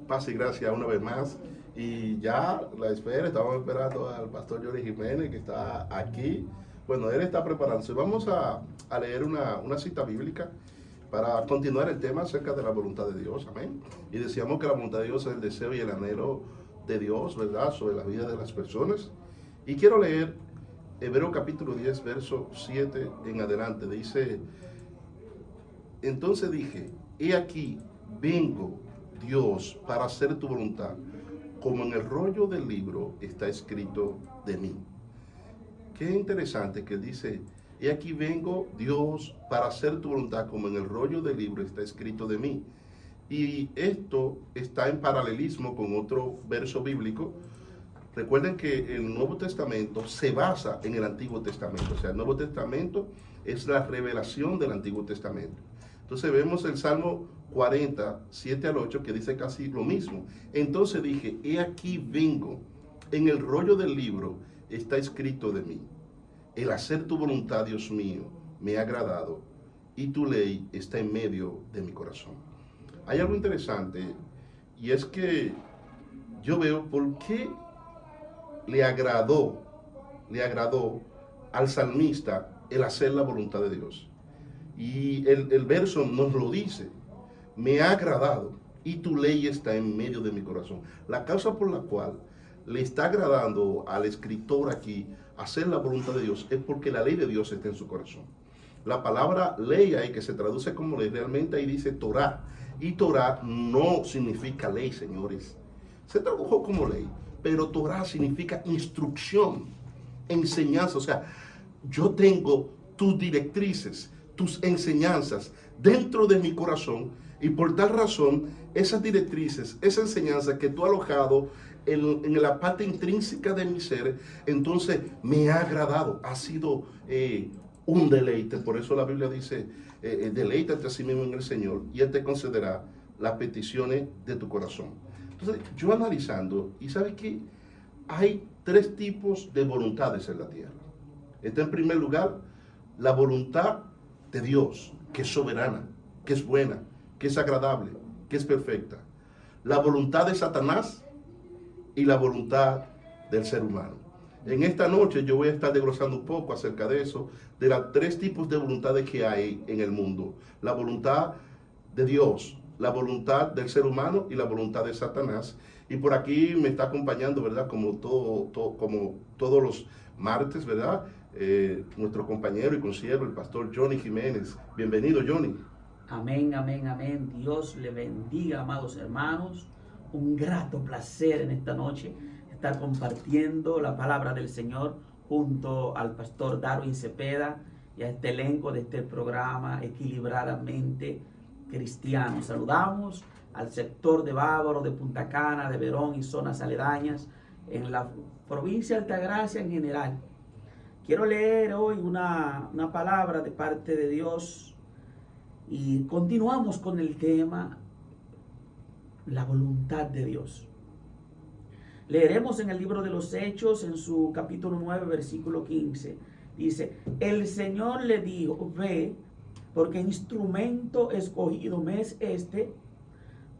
Paz y gracia una vez más. Y ya la espera, estamos esperando al pastor Johnny Jiménez que está aquí. Bueno, él está preparándose. Vamos a leer una cita bíblica para continuar el tema acerca de la voluntad de Dios. Amén. Y decíamos que la voluntad de Dios es el deseo y el anhelo de Dios, ¿verdad? Sobre la vida de las personas. Y quiero leer Hebreos capítulo 10, verso 7 en adelante. Dice: entonces dije, he aquí, vengo, Dios, para hacer tu voluntad, como en el rollo del libro está escrito de mí. Qué interesante que dice, he aquí vengo, Dios, para hacer tu voluntad, como en el rollo del libro está escrito de mí. Y esto está en paralelismo con otro verso bíblico. Recuerden que el Nuevo Testamento se basa en el Antiguo Testamento. O sea, el Nuevo Testamento es la revelación del Antiguo Testamento. Entonces vemos el Salmo 40, 7 al 8, que dice casi lo mismo. Entonces dije, he aquí vengo, en el rollo del libro está escrito de mí. El hacer tu voluntad, Dios mío, me ha agradado, y tu ley está en medio de mi corazón. Hay algo interesante, y es que yo veo por qué le agradó al salmista el hacer la voluntad de Dios. Y el verso nos lo dice, me ha agradado y tu ley está en medio de mi corazón. La causa por la cual le está agradando al escritor aquí hacer la voluntad de Dios es porque la ley de Dios está en su corazón. La palabra ley ahí, que se traduce como ley, realmente ahí dice Torah. Y Torah no significa ley, señores. Se tradujo como ley, pero Torah significa instrucción, enseñanza. O sea, yo tengo tus directrices, tus enseñanzas dentro de mi corazón, y por tal razón esas directrices, esa enseñanza que tú has alojado en la parte intrínseca de mi ser, entonces me ha agradado, ha sido un deleite. Por eso la Biblia dice, deleítate a sí mismo en el Señor y Él te concederá las peticiones de tu corazón. Entonces yo analizando, y sabes que hay tres tipos de voluntades en la tierra. Está en primer lugar la voluntad de Dios, que es soberana, que es buena, que es agradable, que es perfecta. La voluntad de Satanás y la voluntad del ser humano. En esta noche yo voy a estar desglosando un poco acerca de eso, de los tres tipos de voluntades que hay en el mundo. La voluntad de Dios, la voluntad del ser humano y la voluntad de Satanás. Y por aquí me está acompañando, ¿verdad? Como todos los martes, ¿verdad? Nuestro compañero y consiervo, el pastor Johnny Jiménez. Bienvenido, Johnny. Amén, amén, amén. Dios le bendiga, amados hermanos. Un grato placer en esta noche estar compartiendo la palabra del Señor junto al pastor Darwin Cepeda y a este elenco de este programa Equilibradamente Cristiano. Saludamos al sector de Bávaro, de Punta Cana, de Verón y zonas aledañas, en la provincia de Altagracia en general. Quiero leer hoy una palabra de parte de Dios y continuamos con el tema, la voluntad de Dios. Leeremos en el libro de los Hechos, en su capítulo 9, versículo 15. Dice, el Señor le dijo, ve, porque instrumento escogido me es este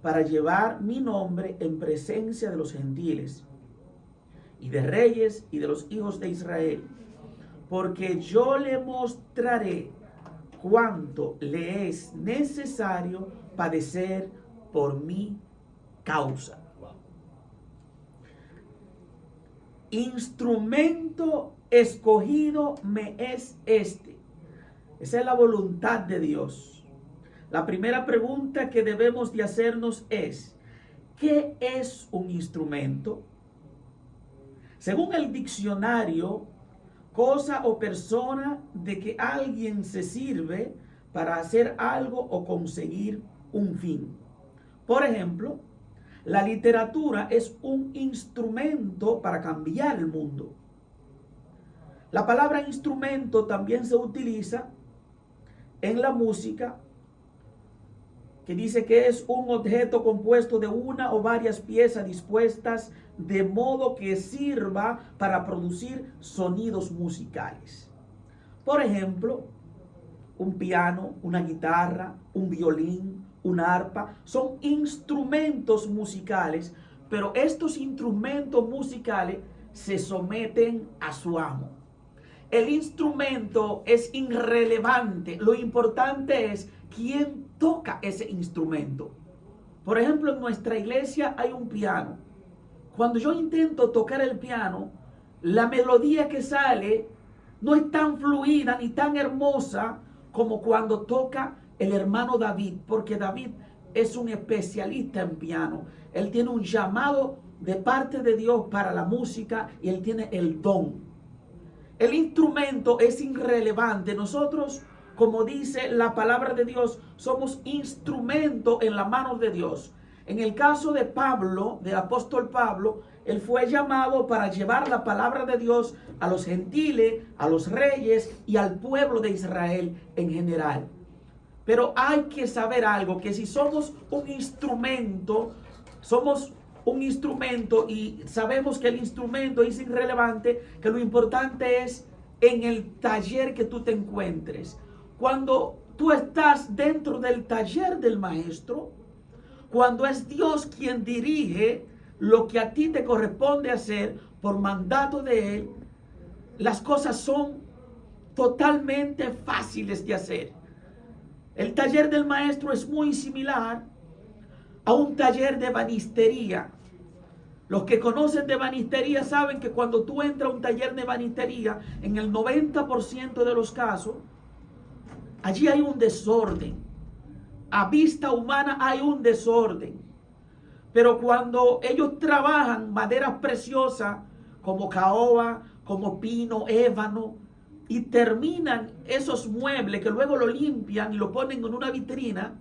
para llevar mi nombre en presencia de los gentiles y de reyes y de los hijos de Israel, porque yo le mostraré cuánto le es necesario padecer por mi causa. Instrumento escogido me es este. Esa es la voluntad de Dios. La primera pregunta que debemos de hacernos es, ¿qué es un instrumento? Según el diccionario, cosa o persona de que alguien se sirve para hacer algo o conseguir un fin. Por ejemplo, la literatura es un instrumento para cambiar el mundo. La palabra instrumento también se utiliza en la música, que dice que es un objeto compuesto de una o varias piezas dispuestas de modo que sirva para producir sonidos musicales. Por ejemplo, un piano, una guitarra, un violín, una arpa, son instrumentos musicales, pero estos instrumentos musicales se someten a su amo. El instrumento es irrelevante, lo importante es quién toca ese instrumento. Por ejemplo, en nuestra iglesia hay un piano. Cuando yo intento tocar el piano, la melodía que sale no es tan fluida ni tan hermosa como cuando toca el hermano David, porque David es un especialista en piano. Él tiene un llamado de parte de Dios para la música y él tiene el don. El instrumento es irrelevante. Nosotros, como dice la palabra de Dios, somos instrumento en la mano de Dios. En el caso de Pablo, del apóstol Pablo, él fue llamado para llevar la palabra de Dios a los gentiles, a los reyes y al pueblo de Israel en general. Pero hay que saber algo, que si somos un instrumento y sabemos que el instrumento es irrelevante, que lo importante es en el taller que tú te encuentres. Cuando tú estás dentro del taller del maestro, cuando es Dios quien dirige lo que a ti te corresponde hacer por mandato de Él, las cosas son totalmente fáciles de hacer. El taller del maestro es muy similar a un taller de ebanistería. Los que conocen de ebanistería saben que cuando tú entras a un taller de ebanistería, en el 90% de los casos, allí hay un desorden. A vista humana hay un desorden. Pero cuando ellos trabajan maderas preciosas como caoba, como pino, ébano, y terminan esos muebles que luego lo limpian y lo ponen en una vitrina,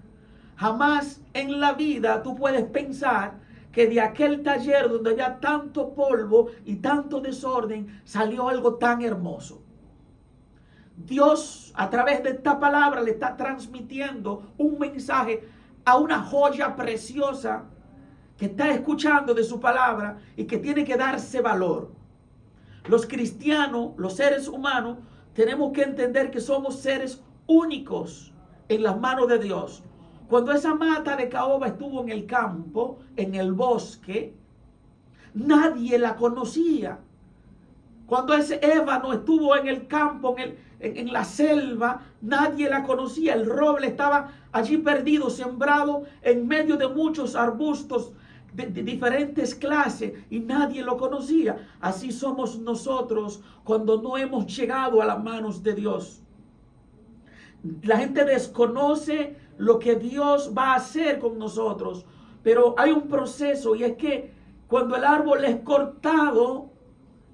jamás en la vida tú puedes pensar que de aquel taller donde había tanto polvo y tanto desorden salió algo tan hermoso. Dios, a través de esta palabra, le está transmitiendo un mensaje a una joya preciosa que está escuchando de su palabra y que tiene que darse valor. Los cristianos, los seres humanos, tenemos que entender que somos seres únicos en las manos de Dios. Cuando esa mata de caoba estuvo en el campo, en el bosque, nadie la conocía. Cuando ese ébano estuvo en el campo, en la selva, nadie la conocía. El roble estaba allí perdido, sembrado en medio de muchos arbustos de diferentes clases y nadie lo conocía. Así somos nosotros cuando no hemos llegado a las manos de Dios. La gente desconoce lo que Dios va a hacer con nosotros, pero hay un proceso, y es que cuando el árbol es cortado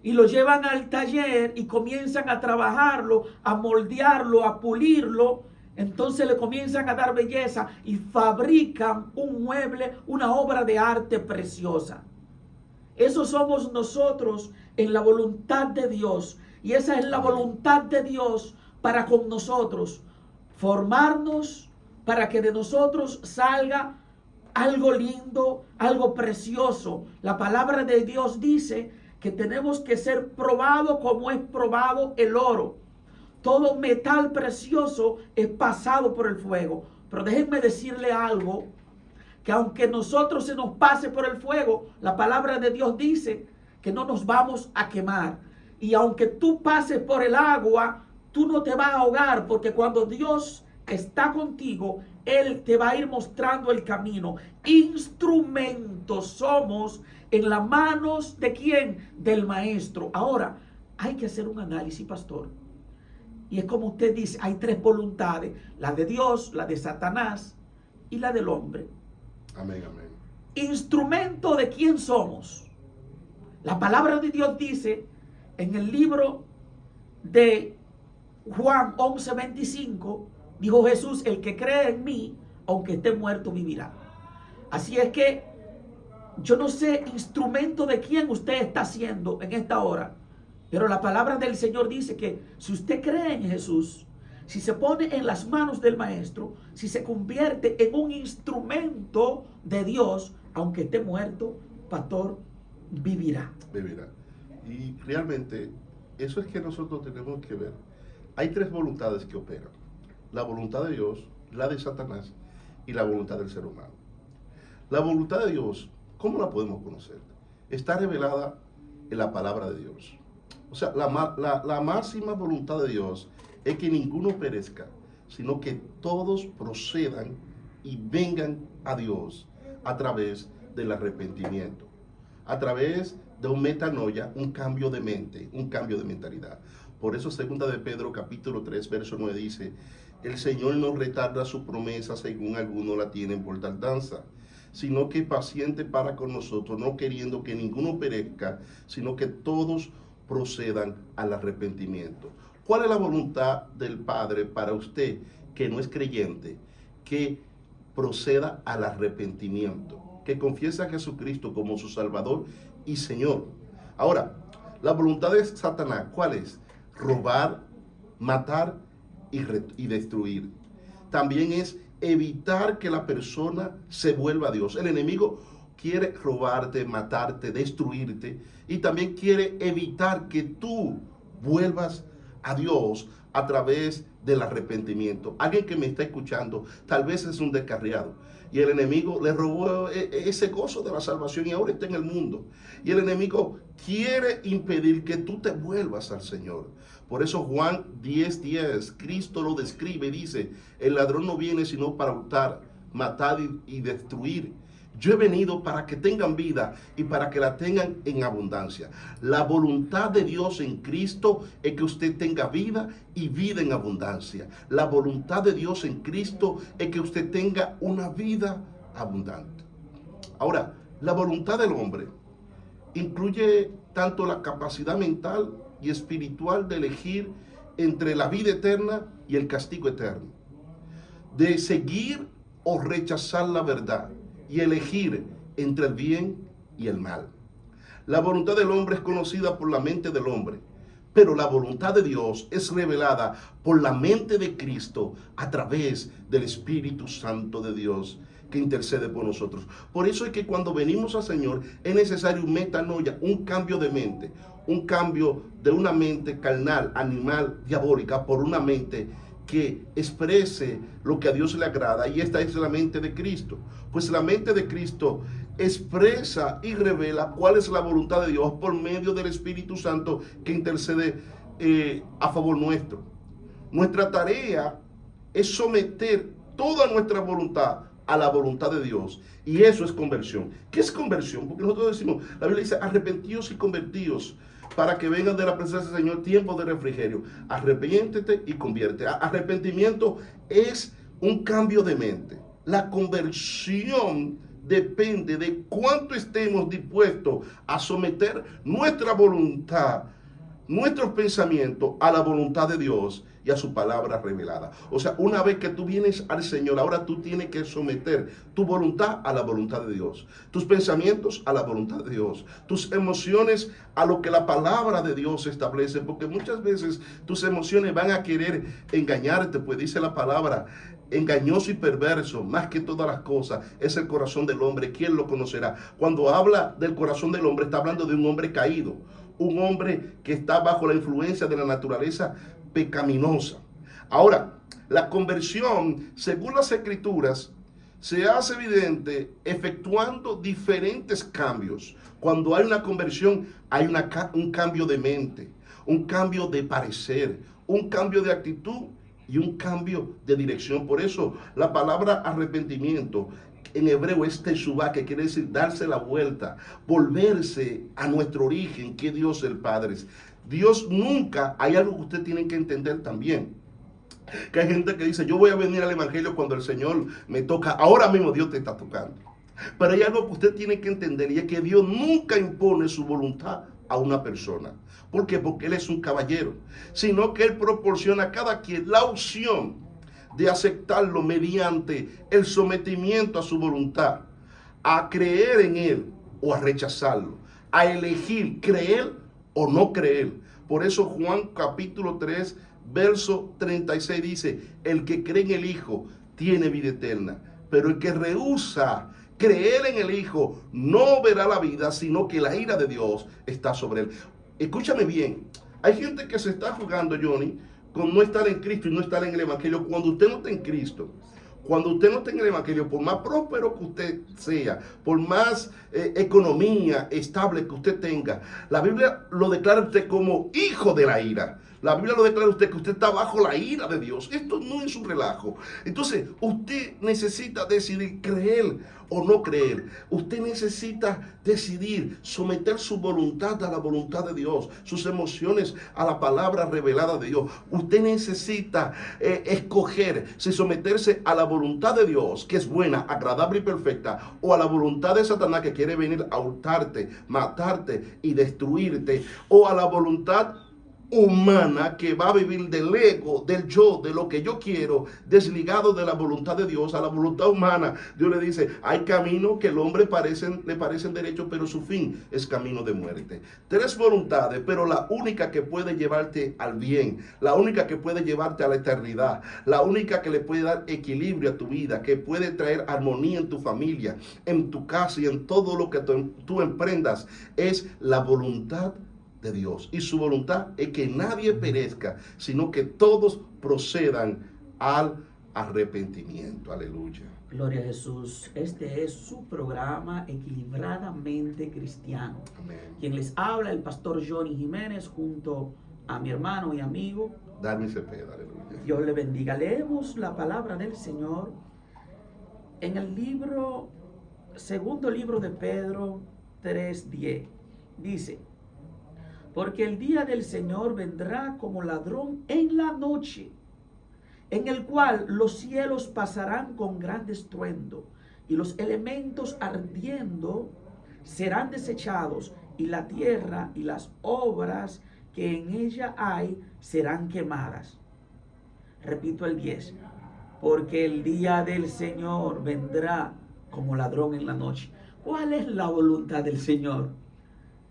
y lo llevan al taller y comienzan a trabajarlo, a moldearlo, a pulirlo, entonces le comienzan a dar belleza y fabrican un mueble, una obra de arte preciosa. Eso somos nosotros en la voluntad de Dios. Y esa es la voluntad de Dios para con nosotros. Formarnos para que de nosotros salga algo lindo, algo precioso. La palabra de Dios dice que tenemos que ser probados como es probado el oro. Todo metal precioso es pasado por el fuego. Pero déjenme decirle algo, que aunque nosotros se nos pase por el fuego, la palabra de Dios dice que no nos vamos a quemar. Y aunque tú pases por el agua, tú no te vas a ahogar, porque cuando Dios está contigo, Él te va a ir mostrando el camino. Instrumentos somos en las manos ¿de quién? Del maestro. Ahora, hay que hacer un análisis, pastor. Y es como usted dice, hay tres voluntades: la de Dios, la de Satanás y la del hombre. Amén, amén. Instrumento de quién somos. La palabra de Dios dice en el libro de Juan 11:25, dijo Jesús: el que cree en mí, aunque esté muerto, vivirá. Así es que yo no sé instrumento de quién usted está siendo en esta hora, pero la palabra del Señor dice que si usted cree en Jesús, si se pone en las manos del maestro, si se convierte en un instrumento de Dios, aunque esté muerto, pastor, vivirá. Vivirá. Y realmente eso es que nosotros tenemos que ver. Hay tres voluntades que operan: la voluntad de Dios, la de Satanás y la voluntad del ser humano. La voluntad de Dios, ¿cómo la podemos conocer? Está revelada en la palabra de Dios. O sea, la máxima voluntad de Dios es que ninguno perezca, sino que todos procedan y vengan a Dios a través del arrepentimiento, a través de un metanoia, un cambio de mente, un cambio de mentalidad. Por eso 2 de Pedro capítulo 3 verso 9 dice: el Señor no retarda su promesa según algunos la tienen por tardanza, sino que paciente para con nosotros, no queriendo que ninguno perezca, sino que todos procedan al arrepentimiento. ¿Cuál es la voluntad del Padre para usted que no es creyente? Que proceda al arrepentimiento, que confiese a Jesucristo como su Salvador y Señor. Ahora, la voluntad de Satanás, ¿cuál es? Robar, matar y destruir. También es evitar que la persona se vuelva a Dios. El enemigo quiere robarte, matarte, destruirte, y también quiere evitar que tú vuelvas a Dios a través del arrepentimiento. Alguien que me está escuchando tal vez es un descarriado y el enemigo le robó ese gozo de la salvación y ahora está en el mundo, y el enemigo quiere impedir que tú te vuelvas al Señor. Por eso Juan 10:10, Cristo lo describe y dice: el ladrón no viene sino para hurtar, matar y destruir. Yo he venido para que tengan vida y para que la tengan en abundancia. La voluntad de Dios en Cristo es que usted tenga vida y vida en abundancia. La voluntad de Dios en Cristo es que usted tenga una vida abundante. Ahora, la voluntad del hombre incluye tanto la capacidad mental y espiritual de elegir entre la vida eterna y el castigo eterno, de seguir o rechazar la verdad y elegir entre el bien y el mal. La voluntad del hombre es conocida por la mente del hombre, pero la voluntad de Dios es revelada por la mente de Cristo a través del Espíritu Santo de Dios que intercede por nosotros. Por eso es que cuando venimos al Señor es necesario un metanoia, un cambio de mente, un cambio de una mente carnal, animal, diabólica, por una mente que exprese lo que a Dios le agrada, y esta es la mente de Cristo. Pues la mente de Cristo expresa y revela cuál es la voluntad de Dios por medio del Espíritu Santo que intercede a favor nuestro. Nuestra tarea es someter toda nuestra voluntad a la voluntad de Dios, y eso es conversión. ¿Qué es conversión? Porque nosotros decimos, la Biblia dice: arrepentíos y convertíos, para que vengan de la presencia del Señor tiempos de refrigerio. Arrepiéntete y convierte. Arrepentimiento es un cambio de mente. La conversión depende de cuánto estemos dispuestos a someter nuestra voluntad, nuestros pensamientos a la voluntad de Dios y a su palabra revelada. O sea, una vez que tú vienes al Señor, ahora tú tienes que someter tu voluntad a la voluntad de Dios, tus pensamientos a la voluntad de Dios, tus emociones a lo que la palabra de Dios establece, porque muchas veces tus emociones van a querer engañarte, pues dice la palabra: engañoso y perverso, más que todas las cosas, es el corazón del hombre. ¿Quién lo conocerá? Cuando habla del corazón del hombre, está hablando de un hombre caído, un hombre que está bajo la influencia de la naturaleza pecaminosa. Ahora, la conversión, según las Escrituras, se hace evidente efectuando diferentes cambios. Cuando hay una conversión, hay un cambio de mente, un cambio de parecer, un cambio de actitud y un cambio de dirección. Por eso la palabra arrepentimiento en hebreo es teshuvah, que quiere decir darse la vuelta, volverse a nuestro origen, que Dios el Padre. Dios nunca, hay algo que usted tiene que entender también, que hay gente que dice: yo voy a venir al evangelio cuando el Señor me toca. Ahora mismo Dios te está tocando. Pero hay algo que usted tiene que entender, y es que Dios nunca impone su voluntad a una persona. ¿Por qué? Porque Él es un caballero, sino que Él proporciona a cada quien la opción de aceptarlo mediante el sometimiento a su voluntad, a creer en Él o a rechazarlo, a elegir creer o no creer. Por eso Juan capítulo 3 verso 36 dice: el que cree en el Hijo tiene vida eterna, pero el que rehúsa creer en el Hijo no verá la vida, sino que la ira de Dios está sobre él. Escúchame bien, hay gente que se está jugando, Johnny, con no estar en Cristo y no estar en el Evangelio. Cuando usted no está en Cristo, Cuando usted no tenga el evangelio, por más próspero que usted sea, por más economía estable que usted tenga, la Biblia lo declara usted como hijo de la ira. La Biblia lo declara usted que usted está bajo la ira de Dios. Esto no es un relajo. Entonces, usted necesita decidir creer o no creer. Usted necesita decidir someter su voluntad a la voluntad de Dios, sus emociones a la palabra revelada de Dios. Usted necesita escoger si someterse a la voluntad de Dios, que es buena, agradable y perfecta, o a la voluntad de Satanás, que quiere venir a hurtarte, matarte y destruirte, o a la voluntad humana, que va a vivir del ego, del yo, de lo que yo quiero, desligado de la voluntad de Dios, a la voluntad humana. Dios le dice, hay caminos que al hombre le parecen derechos, pero su fin es camino de muerte. 3 voluntades, pero la única que puede llevarte al bien, la única que puede llevarte a la eternidad, la única que le puede dar equilibrio a tu vida, que puede traer armonía en tu familia, en tu casa y en todo lo que tú emprendas, es la voluntad de Dios. Y su voluntad es que nadie perezca, sino que todos procedan al arrepentimiento. Aleluya. Gloria a Jesús. Este es su programa Equilibradamente Cristiano. Amén. Quien les habla, el pastor Johnny Jiménez, junto a mi hermano y amigo Darwin Cepeda. Aleluya. Dios le bendiga. Leemos la palabra del Señor en el segundo libro de Pedro 3:10. Dice: porque el día del Señor vendrá como ladrón en la noche, en el cual los cielos pasarán con gran estruendo, y los elementos ardiendo serán desechados, y la tierra y las obras que en ella hay serán quemadas. Repito el 10. Porque el día del Señor vendrá como ladrón en la noche. ¿Cuál es la voluntad del Señor?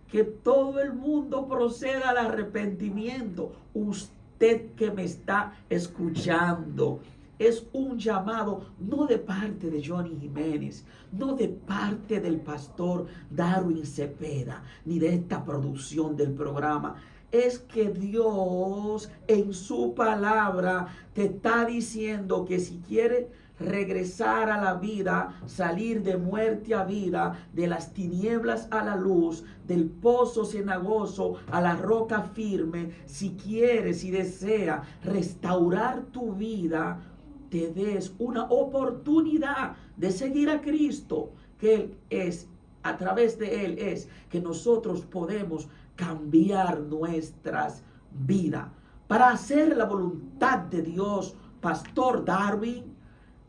Que todo el mundo proceda al arrepentimiento. Usted que me está escuchando, es un llamado no de parte de Johnny Jiménez, no de parte del pastor Darwin Cepeda, ni de esta producción del programa. Es que Dios en su palabra te está diciendo que si quieres regresar a la vida, salir de muerte a vida, de las tinieblas a la luz, del pozo cenagoso a la roca firme, si quieres y deseas restaurar tu vida, te des una oportunidad de seguir a Cristo, que Él es, a través de Él es que nosotros podemos cambiar nuestras vidas. Para hacer la voluntad de Dios, Pastor Darwin,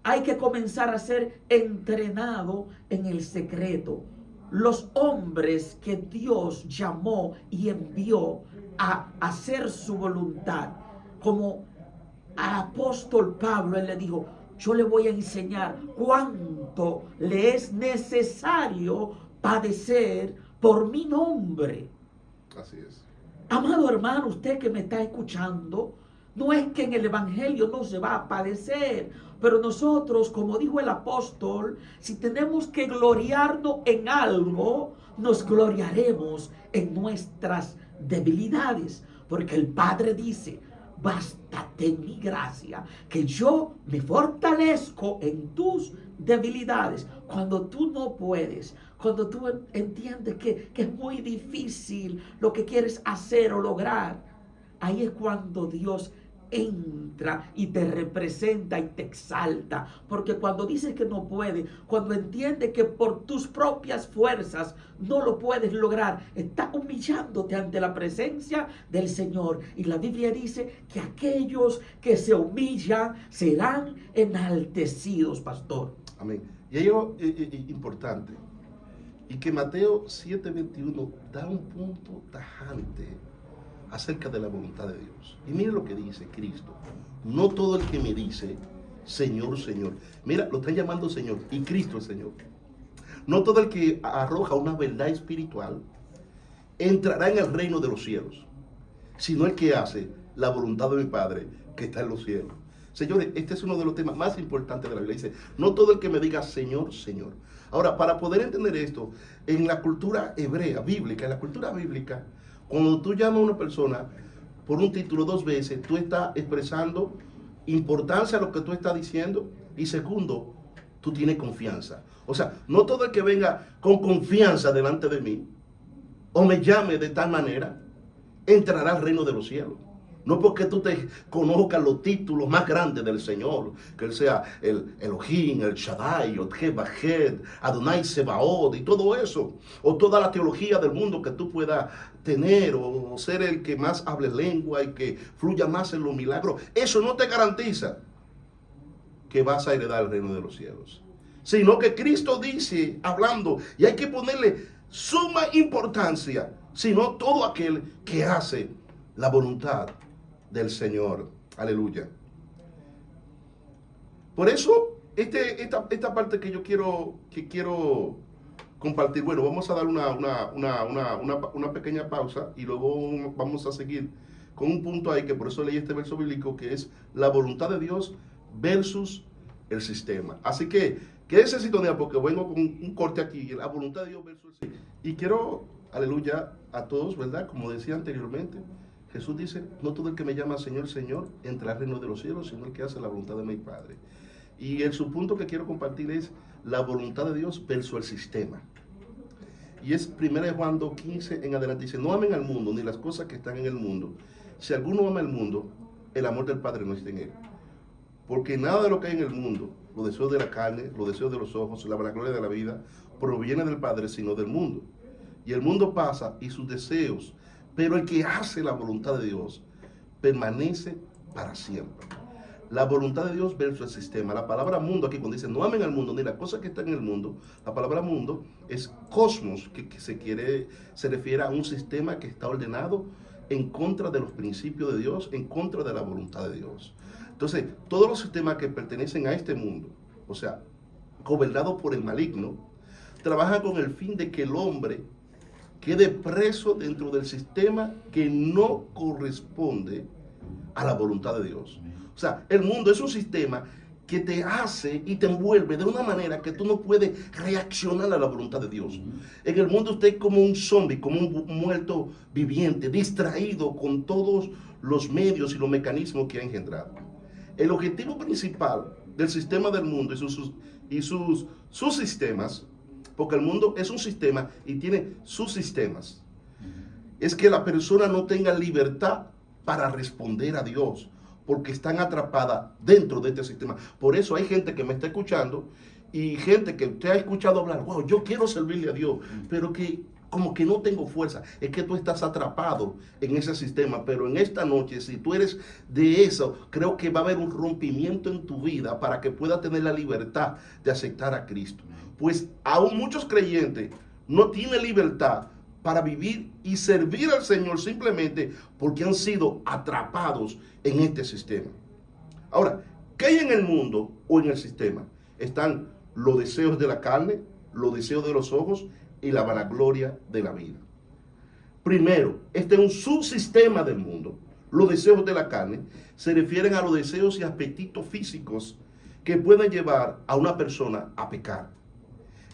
hay que comenzar a ser entrenado en el secreto. Los hombres que Dios llamó y envió a hacer su voluntad, como al apóstol Pablo, él le dijo: yo le voy a enseñar cuánto le es necesario padecer por mi nombre. Así es. Amado hermano, usted que me está escuchando, no es que en el evangelio no se va a padecer, pero nosotros, como dijo el apóstol, si tenemos que gloriarnos en algo, nos gloriaremos en nuestras debilidades, porque el Padre dice: bástate mi gracia, que yo me fortalezco en tus debilidades. Cuando tú no puedes, cuando tú entiendes que es muy difícil lo que quieres hacer o lograr, ahí es cuando Dios entra y te representa y te exalta. Porque cuando dices que no puedes, cuando entiendes que por tus propias fuerzas no lo puedes lograr, está humillándote ante la presencia del Señor. Y la Biblia dice que aquellos que se humillan serán enaltecidos, pastor. Amén. Y hay algo importante, y que Mateo 7:21 da un punto tajante acerca de la voluntad de Dios. Y mire lo que dice Cristo: no todo el que me dice Señor, Señor. Mira, lo están llamando Señor, y Cristo es Señor. No todo el que arroja una verdad espiritual entrará en el reino de los cielos, sino el que hace la voluntad de mi Padre que está en los cielos. Señores, este es uno de los temas más importantes de la Biblia. Dice: no todo el que me diga Señor, Señor. Ahora, para poder entender esto, en la cultura hebrea, bíblica, en la cultura bíblica, cuando tú llamas a una persona por un título 2 veces, tú estás expresando importancia a lo que tú estás diciendo, Y segundo, tú tienes confianza. O sea, no todo el que venga con confianza delante de mí o me llame de tal manera entrará al reino de los cielos. No porque tú te conozcas los títulos más grandes del Señor, que Él sea el Elohim, el Shaddai, Odhebached, Adonai Sebaot y todo eso, o toda la teología del mundo que tú puedas tener, o ser el que más hable lengua y que fluya más en los milagros. Eso no te garantiza que vas a heredar el reino de los cielos, sino que Cristo dice, hablando, y hay que ponerle suma importancia, sino todo aquel que hace la voluntad del Señor. Aleluya. Por eso, esta parte que yo quiero compartir, bueno, vamos a dar una pequeña pausa y luego vamos a seguir con un punto ahí, que por eso leí este verso bíblico, que es la voluntad de Dios versus el sistema. Así que quédese sintonía porque vengo con un corte aquí, la voluntad de Dios versus el sistema. Y quiero, aleluya, a todos, ¿verdad? Como decía anteriormente, Jesús dice, no todo el que me llama Señor, Señor, entra al reino de los cielos, sino el que hace la voluntad de mi Padre. Y el subpunto que quiero compartir es la voluntad de Dios versus el sistema. Y es 1 Juan 2:15 en adelante, dice, no amen al mundo, ni las cosas que están en el mundo. Si alguno ama el mundo, el amor del Padre no está en él. Porque nada de lo que hay en el mundo, los deseos de la carne, los deseos de los ojos, la vanagloria de la vida, proviene del Padre, sino del mundo. Y el mundo pasa y sus deseos, pero el que hace la voluntad de Dios permanece para siempre. La voluntad de Dios versus el sistema. La palabra mundo aquí, cuando dice no amen al mundo ni las cosas que están en el mundo, la palabra mundo es cosmos, que se refiere a un sistema que está ordenado en contra de los principios de Dios, en contra de la voluntad de Dios. Entonces, todos los sistemas que pertenecen a este mundo, o sea, gobernados por el maligno, trabajan con el fin de que el hombre quede preso dentro del sistema que no corresponde a la voluntad de Dios. O sea, el mundo es un sistema que te hace y te envuelve de una manera que tú no puedes reaccionar a la voluntad de Dios. En el mundo usted es como un zombie, como un muerto viviente, distraído con todos los medios y los mecanismos que ha engendrado. El objetivo principal del sistema del mundo y sus sistemas, porque el mundo es un sistema y tiene sus sistemas, es que la persona no tenga libertad para responder a Dios, porque están atrapadas dentro de este sistema. Por eso hay gente que me está escuchando y gente que usted ha escuchado hablar, wow, yo quiero servirle a Dios, pero que como que no tengo fuerza. Es que tú estás atrapado en ese sistema, pero en esta noche, si tú eres de eso, creo que va a haber un rompimiento en tu vida para que puedas tener la libertad de aceptar a Cristo. Pues aún muchos creyentes no tienen libertad para vivir y servir al Señor simplemente porque han sido atrapados en este sistema. Ahora, ¿qué hay en el mundo o en el sistema? Están los deseos de la carne, los deseos de los ojos y la vanagloria de la vida. Primero, este es un subsistema del mundo. Los deseos de la carne se refieren a los deseos y apetitos físicos que pueden llevar a una persona a pecar.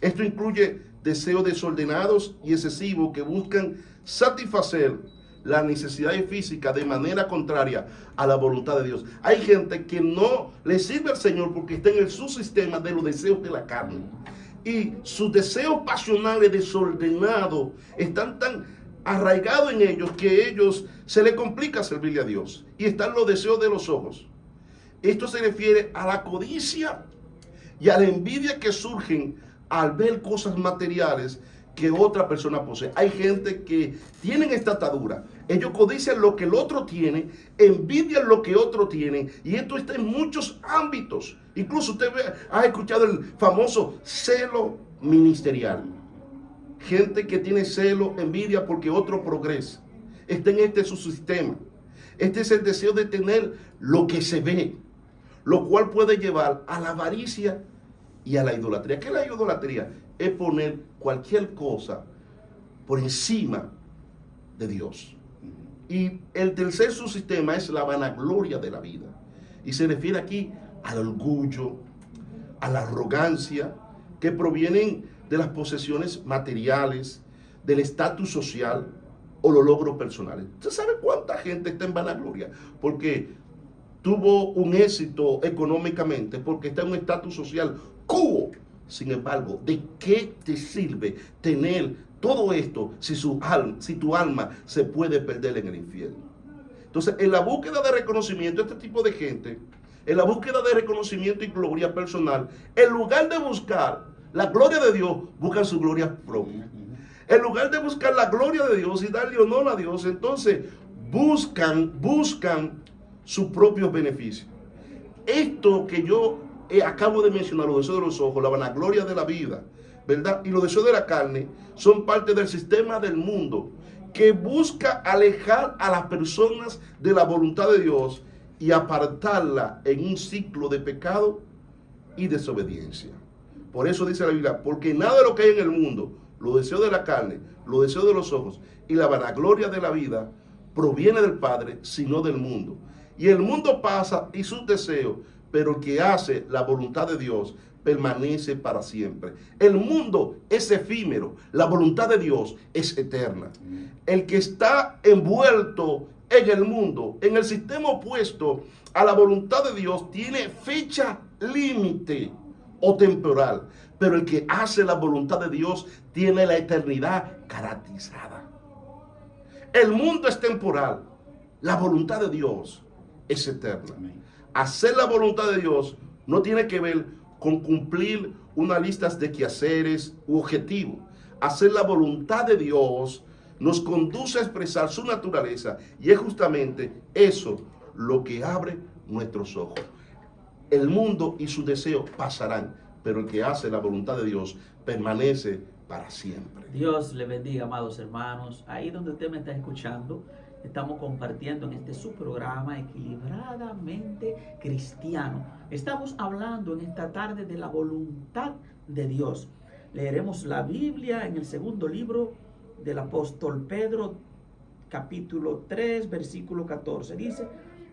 Esto incluye deseos desordenados y excesivos que buscan satisfacer las necesidades físicas de manera contraria a la voluntad de Dios. Hay gente que no le sirve al Señor porque está en el subsistema de los deseos de la carne. Y sus deseos pasionales desordenados están tan arraigados en ellos que ellos se les complica servirle a Dios. Y están los deseos de los ojos. Esto se refiere a la codicia y a la envidia que surgen al ver cosas materiales que otra persona posee. Hay gente que tienen esta atadura. Ellos codician lo que el otro tiene, envidian lo que otro tiene, y esto está en muchos ámbitos. Incluso usted ha escuchado el famoso celo ministerial. Gente que tiene celo, envidia porque otro progresa. Está en este su sistema. Este es el deseo de tener lo que se ve, lo cual puede llevar a la avaricia y a la idolatría. ¿Qué es la idolatría? Es poner cualquier cosa por encima de Dios. Y el tercer subsistema es la vanagloria de la vida. Y se refiere aquí al orgullo, a la arrogancia, que provienen de las posesiones materiales, del estatus social o los logros personales. ¿Usted sabe cuánta gente está en vanagloria? Porque tuvo un éxito económicamente porque está en un estatus social quo. Sin embargo, ¿de qué te sirve tener todo esto si tu alma se puede perder en el infierno? Entonces, en la búsqueda de reconocimiento, este tipo de gente, en la búsqueda de reconocimiento y gloria personal, en lugar de buscar la gloria de Dios, buscan su gloria propia. En lugar de buscar la gloria de Dios y darle honor a Dios, entonces buscan sus propios beneficios. Esto que yo acabo de mencionar, los deseos de los ojos, la vanagloria de la vida, ¿verdad? Y los deseos de la carne son parte del sistema del mundo que busca alejar a las personas de la voluntad de Dios y apartarla en un ciclo de pecado y desobediencia. Por eso dice la Biblia, porque nada de lo que hay en el mundo, los deseos de la carne, los deseos de los ojos y la vanagloria de la vida, proviene del Padre, sino del mundo. Y el mundo pasa y sus deseos, pero el que hace la voluntad de Dios permanece para siempre. El mundo es efímero, la voluntad de Dios es eterna. El que está envuelto en el mundo, en el sistema opuesto a la voluntad de Dios, tiene fecha límite o temporal, pero el que hace la voluntad de Dios tiene la eternidad garantizada. El mundo es temporal, la voluntad de Dios es eterna. Hacer la voluntad de Dios no tiene que ver con cumplir una lista de quehaceres u objetivos. Hacer la voluntad de Dios nos conduce a expresar su naturaleza y es justamente eso lo que abre nuestros ojos. El mundo y sus deseos pasarán, pero el que hace la voluntad de Dios permanece para siempre. Dios le bendiga, amados hermanos. Ahí donde usted me está escuchando, estamos compartiendo en este su programa Equilibradamente Cristiano. Estamos hablando en esta tarde de la voluntad de Dios. Leeremos la Biblia en el segundo libro del apóstol Pedro, capítulo 3, versículo 14. Dice,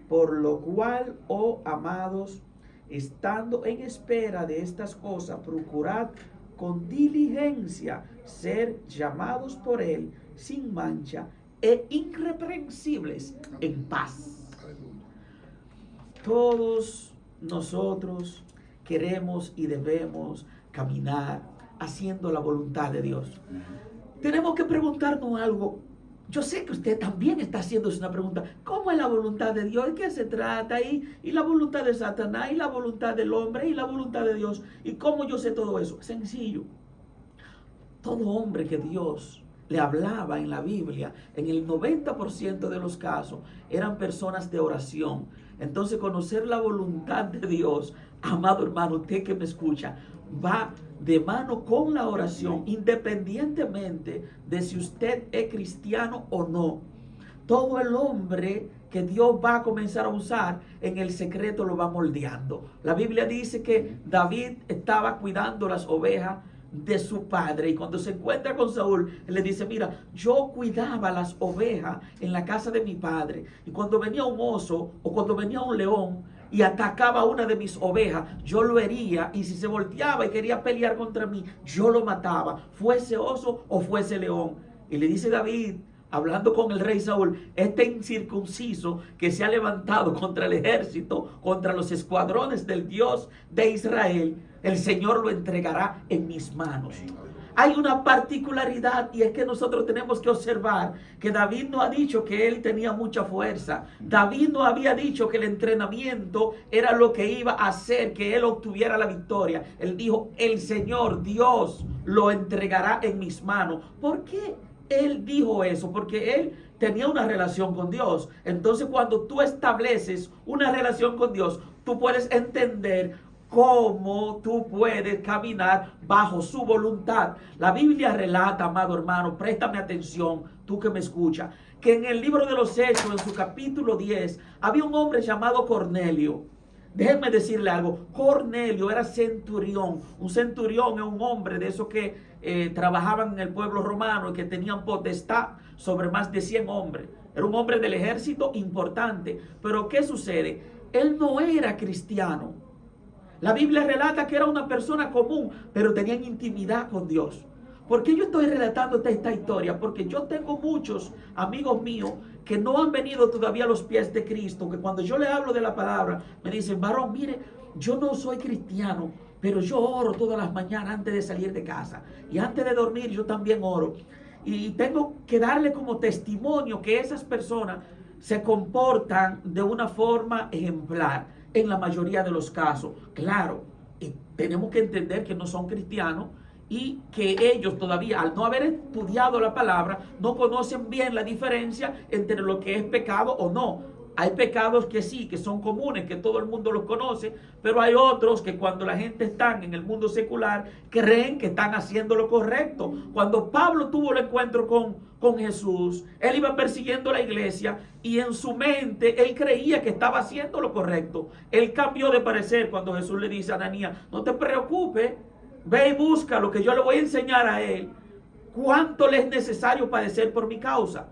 por lo cual, oh amados, estando en espera de estas cosas, procurad con diligencia ser llamados por Él sin mancha e irreprensibles en paz. Todos nosotros queremos y debemos caminar haciendo la voluntad de Dios. Tenemos que preguntarnos algo. Yo sé que usted también está haciéndose una pregunta. ¿Cómo es la voluntad de Dios? ¿De qué se trata? ¿Y la voluntad de Satanás? ¿Y la voluntad del hombre? ¿Y la voluntad de Dios? ¿Y cómo yo sé todo eso? Sencillo. Todo hombre que Dios le hablaba en la Biblia, en el 90% de los casos, eran personas de oración. Entonces, conocer la voluntad de Dios, amado hermano, usted que me escucha, va de mano con la oración, independientemente de si usted es cristiano o no. Todo el hombre que Dios va a comenzar a usar, en el secreto lo va moldeando. La Biblia dice que David estaba cuidando las ovejas de su padre, y cuando se encuentra con Saúl, él le dice, mira, yo cuidaba las ovejas en la casa de mi padre, y cuando venía un oso o cuando venía un león y atacaba a una de mis ovejas, yo lo hería, y si se volteaba y quería pelear contra mí, yo lo mataba, fuese oso o fuese león. Y le dice David, hablando con el rey Saúl, este incircunciso que se ha levantado contra el ejército, contra los escuadrones del Dios de Israel, el Señor lo entregará en mis manos. Hay una particularidad, y es que nosotros tenemos que observar que David no ha dicho que él tenía mucha fuerza. David no había dicho que el entrenamiento era lo que iba a hacer que él obtuviera la victoria. Él dijo, el Señor Dios lo entregará en mis manos. ¿Por qué él dijo eso? Porque él tenía una relación con Dios. Entonces, cuando tú estableces una relación con Dios, tú puedes entender cómo tú puedes caminar bajo su voluntad. La Biblia relata, amado hermano, préstame atención, tú que me escuchas, que en el libro de los Hechos, en su capítulo 10, había un hombre llamado Cornelio. Déjenme decirle algo. Cornelio era centurión. Un centurión es un hombre de esos que trabajaban en el pueblo romano y que tenían potestad sobre más de 100 hombres. Era un hombre del ejército importante. Pero ¿qué sucede? Él no era cristiano. La Biblia relata que era una persona común, pero tenían intimidad con Dios. ¿Por qué yo estoy relatando esta historia? Porque yo tengo muchos amigos míos que no han venido todavía a los pies de Cristo, que cuando yo le hablo de la palabra, me dicen, varón, mire, yo no soy cristiano, pero yo oro todas las mañanas antes de salir de casa. Y antes de dormir yo también oro. Y tengo que darle como testimonio que esas personas se comportan de una forma ejemplar en la mayoría de los casos. Claro, tenemos que entender que no son cristianos y que ellos todavía, al no haber estudiado la palabra, no conocen bien la diferencia entre lo que es pecado o no. Hay pecados que sí, que son comunes, que todo el mundo los conoce, pero hay otros que cuando la gente está en el mundo secular, creen que están haciendo lo correcto. Cuando Pablo tuvo el encuentro con Jesús, él iba persiguiendo la iglesia y en su mente él creía que estaba haciendo lo correcto. Él cambió de parecer cuando Jesús le dice a Ananías, no te preocupes, ve y busca lo que yo le voy a enseñar a él, cuánto le es necesario padecer por mi causa.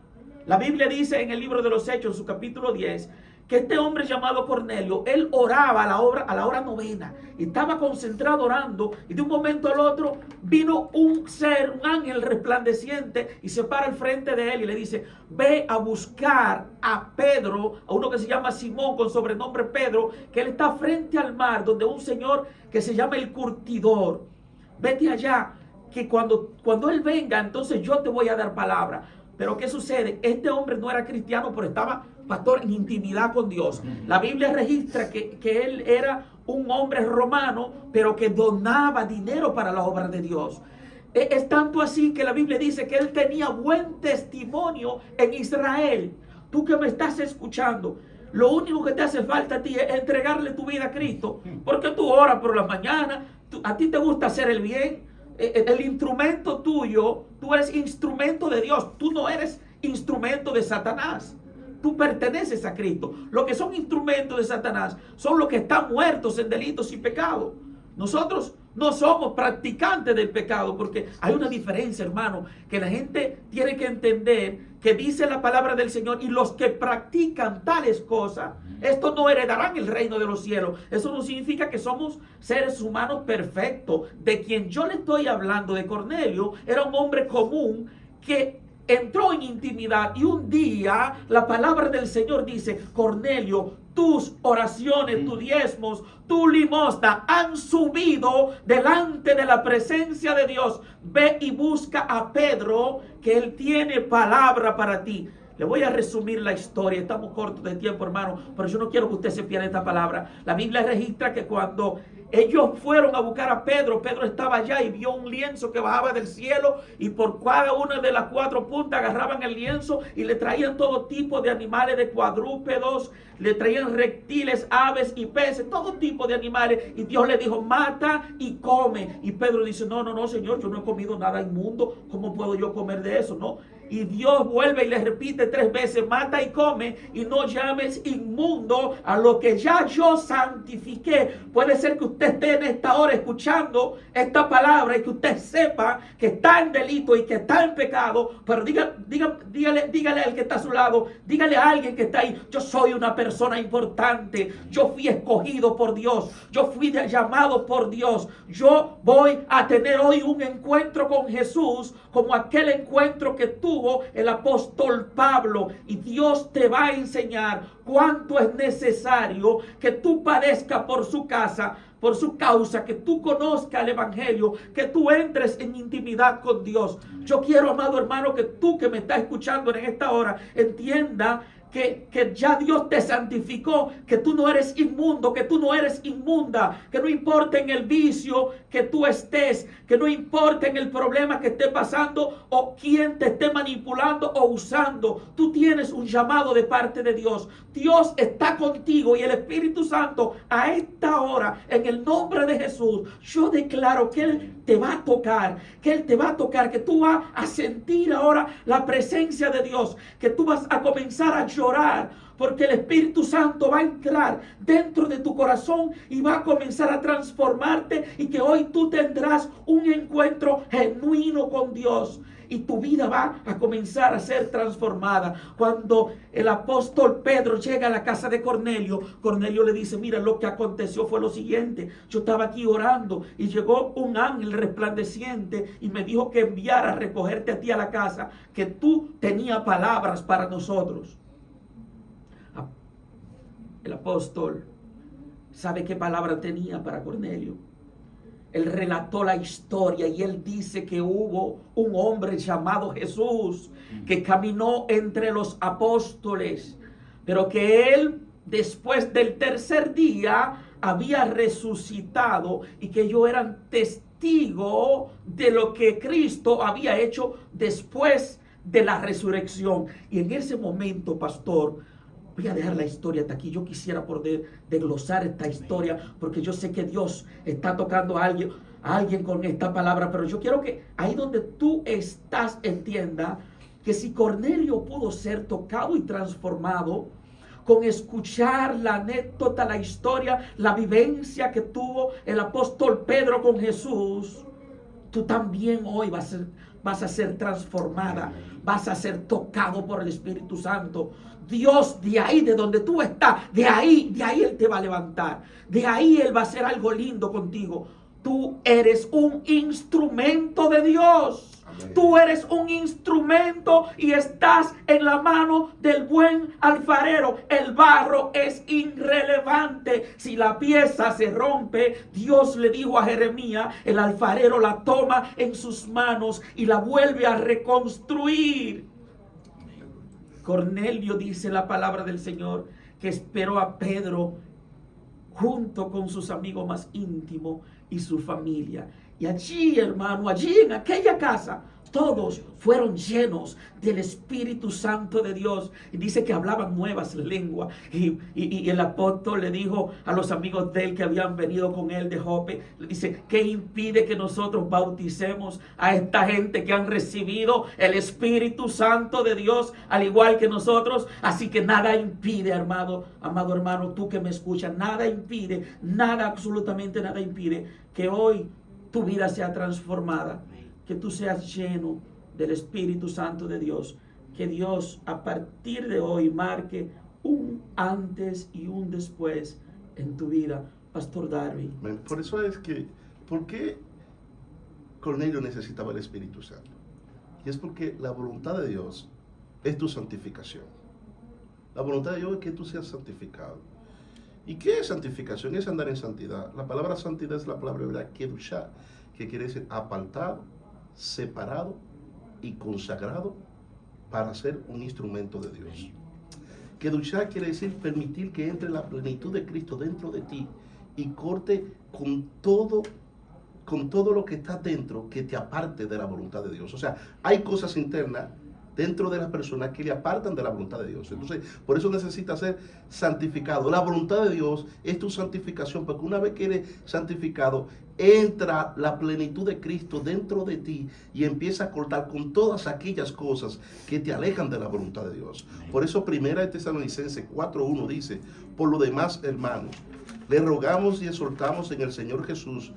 La Biblia dice en el libro de los Hechos, en su capítulo 10, que este hombre llamado Cornelio, él oraba a la hora novena, y estaba concentrado orando, y de un momento al otro vino un ser, un ángel resplandeciente, y se para al frente de él y le dice, ve a buscar a Pedro, a uno que se llama Simón, con sobrenombre Pedro, que él está frente al mar, donde un señor que se llama el curtidor. Vete allá, que cuando él venga, entonces yo te voy a dar palabra. Pero ¿qué sucede? Este hombre no era cristiano, pero estaba, pastor, en intimidad con Dios. La Biblia registra que él era un hombre romano, pero que donaba dinero para la obra de Dios. Es tanto así que la Biblia dice que él tenía buen testimonio en Israel. Tú que me estás escuchando, lo único que te hace falta a ti es entregarle tu vida a Cristo, porque tú oras por la mañana, a ti te gusta hacer el bien. El instrumento tuyo, tú eres instrumento de Dios, tú no eres instrumento de Satanás. Tú perteneces a Cristo. Los que son instrumentos de Satanás son los que están muertos en delitos y pecados. Nosotros no somos practicantes del pecado, porque hay una diferencia, hermano, que la gente tiene que entender, que dice la palabra del Señor, y los que practican tales cosas, estos no heredarán el reino de los cielos. Eso no significa que somos seres humanos perfectos. De quien yo le estoy hablando, de Cornelio, era un hombre común que entró en intimidad, y un día la palabra del Señor dice, Cornelio, tus oraciones, tus diezmos, tu limosna han subido delante de la presencia de Dios. Ve y busca a Pedro, que él tiene palabra para ti. Le voy a resumir la historia, estamos cortos de tiempo, hermano, pero yo no quiero que usted se pierda esta palabra. La Biblia registra que cuando ellos fueron a buscar a Pedro, Pedro estaba allá y vio un lienzo que bajaba del cielo, y por cada una de las 4 puntas agarraban el lienzo y le traían todo tipo de animales, de cuadrúpedos, le traían reptiles, aves y peces, todo tipo de animales, y Dios le dijo, mata y come. Y Pedro dice, no, Señor, yo no he comido nada inmundo, ¿cómo puedo yo comer de eso? No. Y Dios vuelve y le repite 3 veces, mata y come, y no llames inmundo a lo que ya yo santifiqué. Puede ser que usted esté en esta hora escuchando esta palabra y que usted sepa que está en delito y que está en pecado, pero dígale al que está a su lado, dígale a alguien que está ahí, yo soy una persona importante, yo fui escogido por Dios, yo fui llamado por Dios, yo voy a tener hoy un encuentro con Jesús como aquel encuentro que tuvo el apóstol Pablo, y Dios te va a enseñar cuánto es necesario que tú padezcas por su causa, que tú conozcas el evangelio, que tú entres en intimidad con Dios. Yo quiero, amado hermano, que tú que me estás escuchando en esta hora entienda que ya Dios te santificó, que tú no eres inmundo, que tú no eres inmunda, que no importa en el vicio que tú estés, que no importa en el problema que esté pasando o quién te esté manipulando o usando, tú tienes un llamado de parte de Dios. Dios está contigo, y el Espíritu Santo a esta hora, en el nombre de Jesús, yo declaro que Él te va a tocar, que tú vas a sentir ahora la presencia de Dios, que tú vas a comenzar a llorar, porque el Espíritu Santo va a entrar dentro de tu corazón y va a comenzar a transformarte, y que hoy tú tendrás un encuentro genuino con Dios. y tu vida va a comenzar a ser transformada. Cuando el apóstol Pedro llega a la casa de Cornelio, Cornelio le dice, mira, lo que aconteció fue lo siguiente. Yo estaba aquí orando y llegó un ángel resplandeciente y me dijo que enviara a recogerte a ti a la casa, que tú tenías palabras para nosotros. El apóstol sabe qué palabra tenía para Cornelio. Él relató la historia y él dice que hubo un hombre llamado Jesús que caminó entre los apóstoles, pero que él después del tercer día había resucitado y que ellos eran testigos de lo que Cristo había hecho después de la resurrección. Y en ese momento, pastor, voy a dejar la historia hasta aquí. Yo quisiera poder desglosar esta historia porque yo sé que Dios está tocando a alguien con esta palabra, pero yo quiero que ahí donde tú estás entienda que si Cornelio pudo ser tocado y transformado con escuchar la anécdota, la historia, la vivencia que tuvo el apóstol Pedro con Jesús, tú también hoy vas a ser transformada, vas a ser tocado por el Espíritu Santo. Dios, de ahí, de donde tú estás, de ahí Él te va a levantar. De ahí Él va a hacer algo lindo contigo. Tú eres un instrumento de Dios. Amén. Tú eres un instrumento y estás en la mano del buen alfarero. El barro es irrelevante. Si la pieza se rompe, Dios le dijo a Jeremías, el alfarero la toma en sus manos y la vuelve a reconstruir. Cornelio, dice la palabra del Señor, que esperó a Pedro junto con sus amigos más íntimos y su familia. Y allí, hermano, allí en aquella casa, todos fueron llenos del Espíritu Santo de Dios. Y dice que hablaban nuevas lenguas. Y el apóstol le dijo a los amigos de él que habían venido con él de Jope, le dice, ¿qué impide que nosotros bauticemos a esta gente que han recibido el Espíritu Santo de Dios, al igual que nosotros? Así que nada impide, amado hermano, tú que me escuchas, nada impide, nada, absolutamente nada impide que hoy tu vida sea transformada, que tú seas lleno del Espíritu Santo de Dios, que Dios a partir de hoy marque un antes y un después en tu vida, Pastor Darby. Por eso es que, ¿por qué Cornelio necesitaba el Espíritu Santo? Y es porque la voluntad de Dios es tu santificación. La voluntad de Dios es que tú seas santificado. ¿Y qué es santificación? Es andar en santidad. La palabra santidad es la palabra hebrea kedushá, que quiere decir apartado, separado y consagrado para ser un instrumento de Dios. Kedushá quiere decir permitir que entre la plenitud de Cristo dentro de ti y corte con todo lo que está dentro que te aparte de la voluntad de Dios. O sea, hay cosas internas dentro de las personas que le apartan de la voluntad de Dios. Entonces, por eso necesita ser santificado. La voluntad de Dios es tu santificación, porque una vez que eres santificado, entra la plenitud de Cristo dentro de ti y empieza a cortar con todas aquellas cosas que te alejan de la voluntad de Dios. Por eso 1 Tesalonicenses 4:1 dice, por lo demás, hermanos, le rogamos y exhortamos en el Señor Jesús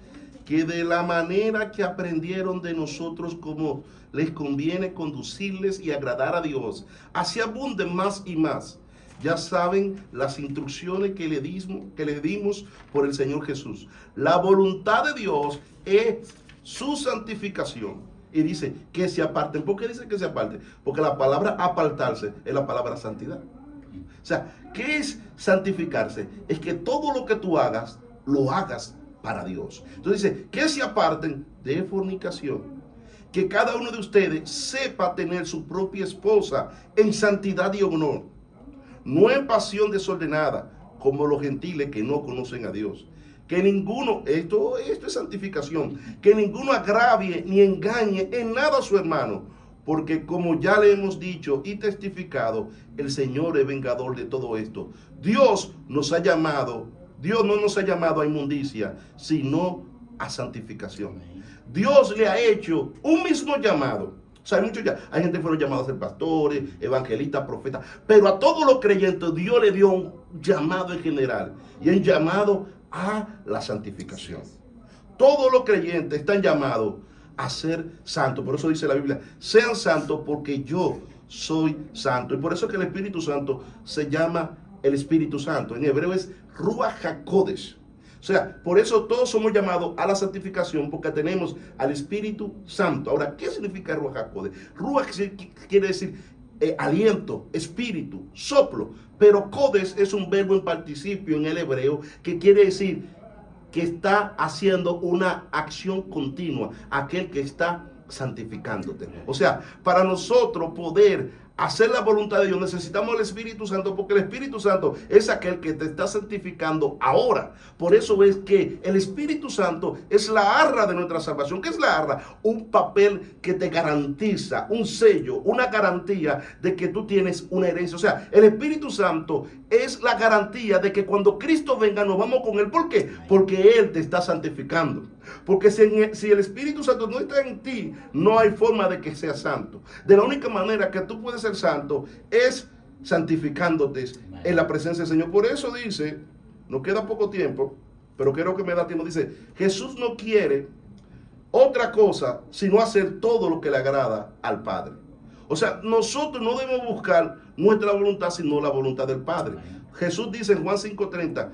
que de la manera que aprendieron de nosotros como les conviene conducirles y agradar a Dios, así abunden más y más. Ya saben las instrucciones que le dimos por el Señor Jesús. La voluntad de Dios es su santificación. Y dice que se aparten. ¿Por qué dice que se aparten? Porque la palabra apartarse es la palabra santidad. O sea, ¿qué es santificarse? Es que todo lo que tú hagas, lo hagas para Dios. Entonces dice, que se aparten de fornicación. Que cada uno de ustedes sepa tener su propia esposa en santidad y honor, no en pasión desordenada, como los gentiles que no conocen a Dios. Que ninguno, esto es santificación, que ninguno agravie ni engañe en nada a su hermano, porque como ya le hemos dicho y testificado, el Señor es vengador de todo esto. Dios no nos ha llamado a inmundicia, sino a santificación. Dios le ha hecho un mismo llamado. O sea, hay gente que fueron llamados a ser pastores, evangelistas, profetas, pero a todos los creyentes Dios le dio un llamado en general, y un llamado a la santificación. Todos los creyentes están llamados a ser santo. Por eso dice la Biblia, sean santos porque yo soy santo. Y por eso es que el Espíritu Santo se llama el Espíritu Santo. En hebreo es Ruach HaKodesh. O sea, por eso todos somos llamados a la santificación, porque tenemos al Espíritu Santo. Ahora, ¿qué significa Ruach HaKodesh? Ruach quiere decir aliento, espíritu, soplo. Pero Kodesh es un verbo en participio en el hebreo que quiere decir que está haciendo una acción continua, aquel que está santificándote. O sea, para nosotros poder hacer la voluntad de Dios necesitamos el Espíritu Santo, porque el Espíritu Santo es aquel que te está santificando ahora. Por eso es que el Espíritu Santo es la arra de nuestra salvación. ¿Qué es la arra? Un papel que te garantiza, un sello, una garantía de que tú tienes una herencia. O sea, el Espíritu Santo es la garantía de que cuando Cristo venga nos vamos con Él. ¿Por qué? Porque Él te está santificando. Porque si el Espíritu Santo no está en ti, no hay forma de que seas santo. De la única manera que tú puedes ser santo es santificándote en la presencia del Señor. Por eso dice, nos queda poco tiempo, pero creo que me da tiempo. Dice, Jesús no quiere otra cosa sino hacer todo lo que le agrada al Padre. O sea, nosotros no debemos buscar nuestra voluntad sino la voluntad del Padre. Jesús dice en Juan 5:30,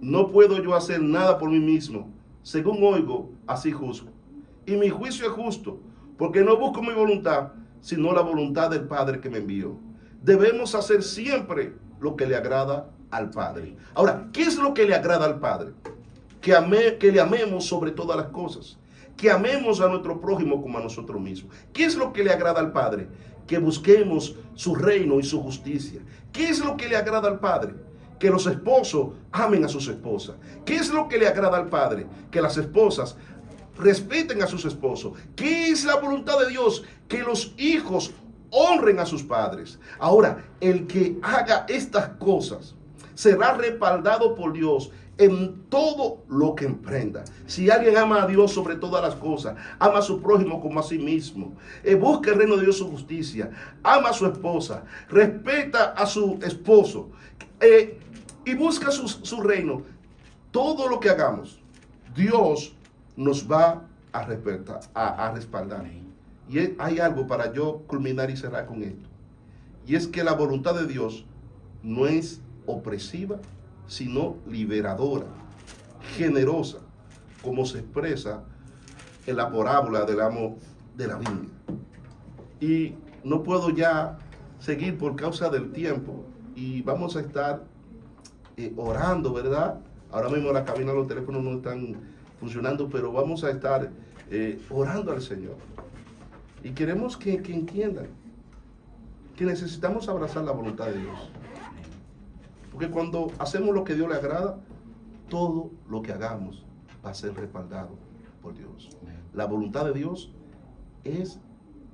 no puedo yo hacer nada por mí mismo. Según oigo, así juzgo. Y mi juicio es justo, porque no busco mi voluntad, sino la voluntad del Padre que me envió. Debemos hacer siempre lo que le agrada al Padre. Ahora, ¿qué es lo que le agrada al Padre? Que le amemos sobre todas las cosas. Que amemos a nuestro prójimo como a nosotros mismos. ¿Qué es lo que le agrada al Padre? Que busquemos su reino y su justicia. ¿Qué es lo que le agrada al Padre? Que los esposos amen a sus esposas. ¿Qué es lo que le agrada al Padre? Que las esposas respeten a sus esposos. ¿Qué es la voluntad de Dios? Que los hijos honren a sus padres. Ahora, el que haga estas cosas será respaldado por Dios en todo lo que emprenda. Si alguien ama a Dios sobre todas las cosas, ama a su prójimo como a sí mismo, busca el reino de Dios, su justicia, ama a su esposa, respeta a su esposo, y busca su reino, todo lo que hagamos, Dios nos va a respaldar. Y hay algo para yo culminar y cerrar con esto. Y es que la voluntad de Dios no es opresiva, sino liberadora, generosa, como se expresa en la parábola del amo de la viña. Y no puedo ya seguir por causa del tiempo. Y vamos a estar orando, ¿verdad? Ahora mismo la cabina, los teléfonos no están funcionando, pero vamos a estar orando al Señor. Y queremos que entiendan que necesitamos abrazar la voluntad de Dios. Porque cuando hacemos lo que a Dios le agrada, todo lo que hagamos va a ser respaldado por Dios. La voluntad de Dios es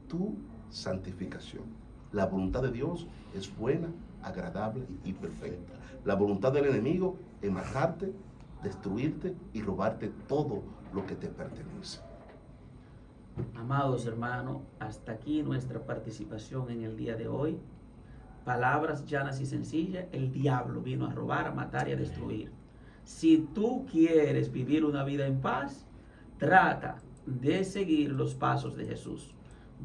tu santificación. La voluntad de Dios es buena, agradable y perfecta. La voluntad del enemigo es matarte, destruirte y robarte todo lo que te pertenece. Amados hermanos, hasta aquí nuestra participación en el día de hoy. Palabras llanas y sencillas. El diablo vino a robar, a matar y a destruir. Si tú quieres vivir una vida en paz, trata de seguir los pasos de Jesús.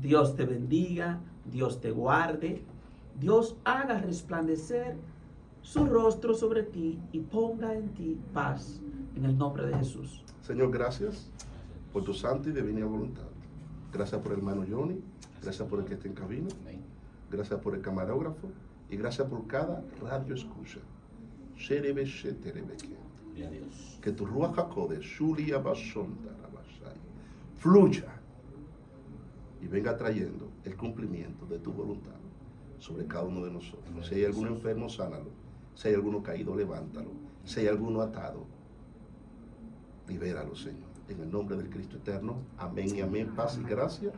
Dios te bendiga, Dios te guarde, Dios haga resplandecer su rostro sobre ti y ponga en ti paz, en el nombre de Jesús. Señor, gracias por tu santa y divina voluntad. Gracias por el hermano Johnny, gracias por el que está en cabina, gracias por el camarógrafo y gracias por cada radio escucha. Que tu Ruach HaKodesh fluya y venga trayendo el cumplimiento de tu voluntad sobre cada uno de nosotros. Si hay alguno enfermo, sánalo. Si hay alguno caído, levántalo. Si hay alguno atado, libéralo, Señor. En el nombre del Cristo eterno. Amén y amén. Paz y gracia.